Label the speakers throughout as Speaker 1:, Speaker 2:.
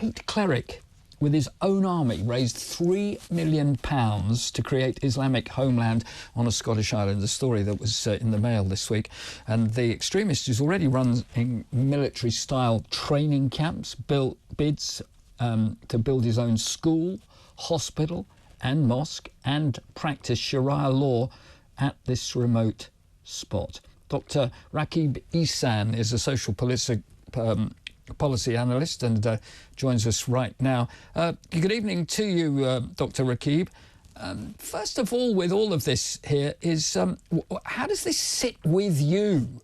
Speaker 1: hate cleric, with his own army, raised £3 million to create Islamic homeland on a Scottish island. A story that was in the Mail this week. And the extremist is already running military-style training camps, bids to build his own school, hospital and mosque, and practice Sharia law at this remote spot. Dr. Rakib Ehsan is a social policy analyst and joins us right now. Good evening to you, Dr. Rakib. First of all, with all of this here, is how does this sit with you?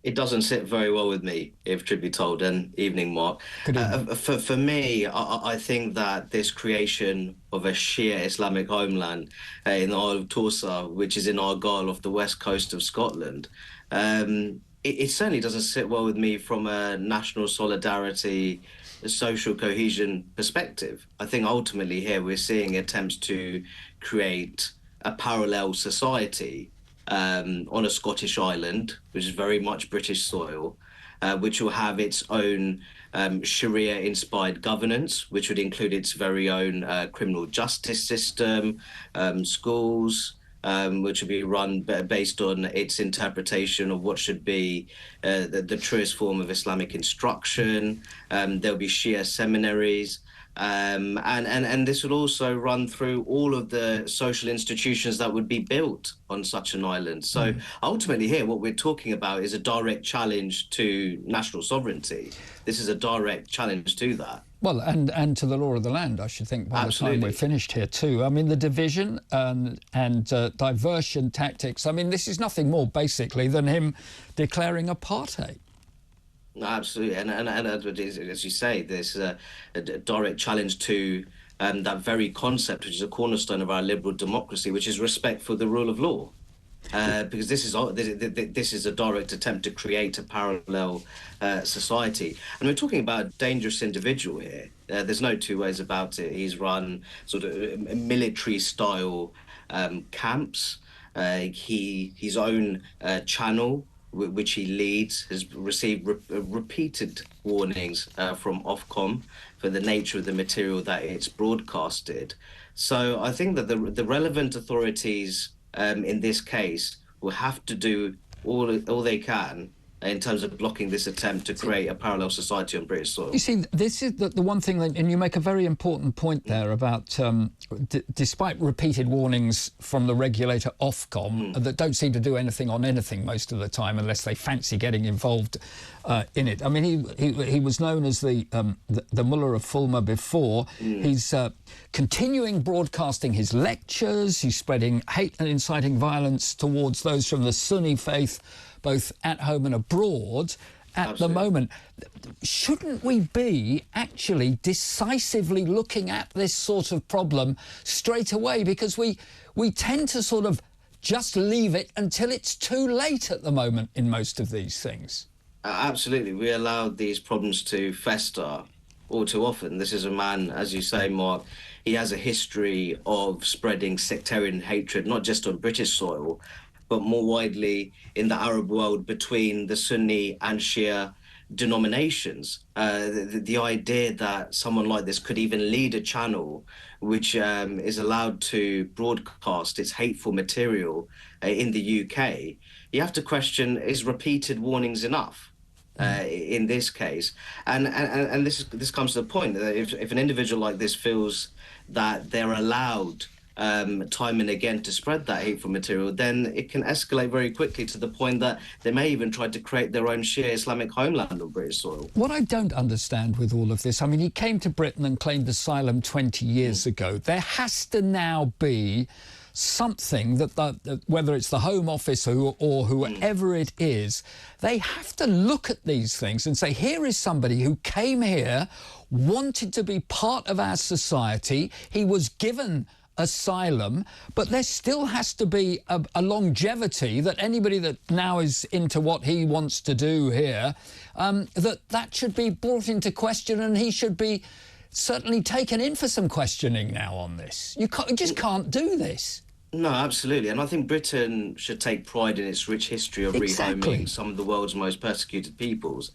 Speaker 2: It doesn't sit very well with me, if truth be told. And evening, Mark.
Speaker 1: Good evening.
Speaker 2: For me, I think that this creation of a Shia Islamic homeland in the Isle of Torsa, which is in Argyll off the west coast of Scotland, it certainly doesn't sit well with me from a national solidarity, social cohesion perspective. I think ultimately here we're seeing attempts to create a parallel society on a Scottish island, which is very much British soil, which will have its own Sharia-inspired governance, which would include its very own criminal justice system, schools, which will be run based on its interpretation of what should be the truest form of Islamic instruction. There'll be Shia seminaries. And this would also run through all of the social institutions that would be built on such an island. So ultimately here, what we're talking about is a direct challenge to national sovereignty. This is a direct challenge to that.
Speaker 1: Well, and to the law of the land, I should think, by
Speaker 2: Absolutely.
Speaker 1: the time we're finished here too. I mean, the division and diversion tactics, I mean, this is nothing more basically than him declaring apartheid.
Speaker 2: Absolutely, and as you say, there's a direct challenge to that very concept, which is a cornerstone of our liberal democracy, which is respect for the rule of law. Because this is a direct attempt to create a parallel society, and we're talking about a dangerous individual here. There's no two ways about it. He's run sort of military-style camps. His own channel, which he leads, has received repeated warnings from Ofcom for the nature of the material that it's broadcasted. So I think that the relevant authorities in this case will have to do all they can in terms of blocking this attempt to create a parallel society on British soil.
Speaker 1: You see, this is the one thing that, and you make a very important point there about, despite repeated warnings from the regulator Ofcom that don't seem to do anything on anything most of the time unless they fancy getting involved in it. I mean, he was known as the Mullah of Fulmer before. He's continuing broadcasting his lectures. He's spreading hate and inciting violence towards those from the Sunni faith, both at home and abroad at
Speaker 2: Absolutely.
Speaker 1: The moment. Shouldn't we be actually decisively looking at this sort of problem straight away? Because we tend to sort of just leave it until it's too late at the moment in most of these things.
Speaker 2: Absolutely. We allow these problems to fester all too often. This is a man, as you say, Mark, he has a history of spreading sectarian hatred, not just on British soil, but more widely in the Arab world between the Sunni and Shia denominations. The idea that someone like this could even lead a channel which is allowed to broadcast its hateful material in the UK, you have to question, is repeated warnings enough? In this case, and this comes to the point that if an individual like this feels that they're allowed time and again to spread that hateful material, then it can escalate very quickly to the point that they may even try to create their own Shia Islamic homeland on British soil. What
Speaker 1: I don't understand with all of this, I mean, he came to Britain and claimed asylum 20 years ago. There has to now be something that whether it's the Home Office or whoever it is, they have to look at these things and say, here is somebody who came here, wanted to be part of our society, he was given asylum, but there still has to be a longevity that anybody that now is into what he wants to do here, that should be brought into question, and he should be certainly taken in for some questioning now on this. You just can't do this.
Speaker 2: No, absolutely. And I think Britain should take pride in its rich history of rehoming some of the world's most persecuted peoples.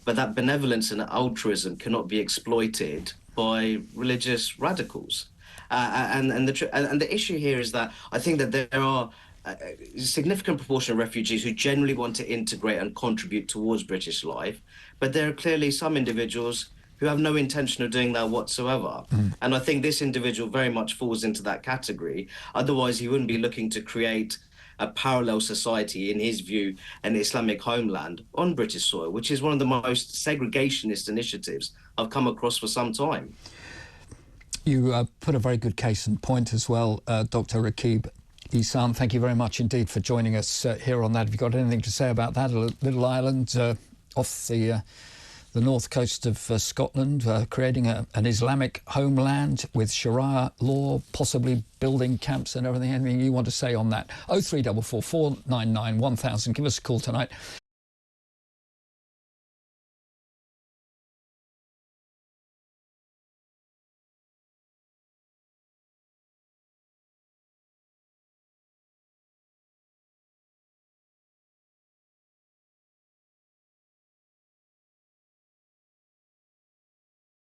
Speaker 2: but that benevolence and altruism cannot be exploited by religious radicals. And the issue here is that I think that there are a significant proportion of refugees who generally want to integrate and contribute towards British life, but there are clearly some individuals who have no intention of doing that whatsoever. And I think this individual very much falls into that category. Otherwise, he wouldn't be looking to create a parallel society, in his view, an Islamic homeland on British soil, which is one of the most segregationist initiatives I've come across for some time.
Speaker 1: You put a very good case in point as well, Dr. Rakib Ehsan. Thank you very much indeed for joining us here on that. Have you got anything to say about that? A little island off the north coast of Scotland, creating an Islamic homeland with Sharia law, possibly building camps and everything. Anything you want to say on that? 0344 499 1000. Give us a call tonight.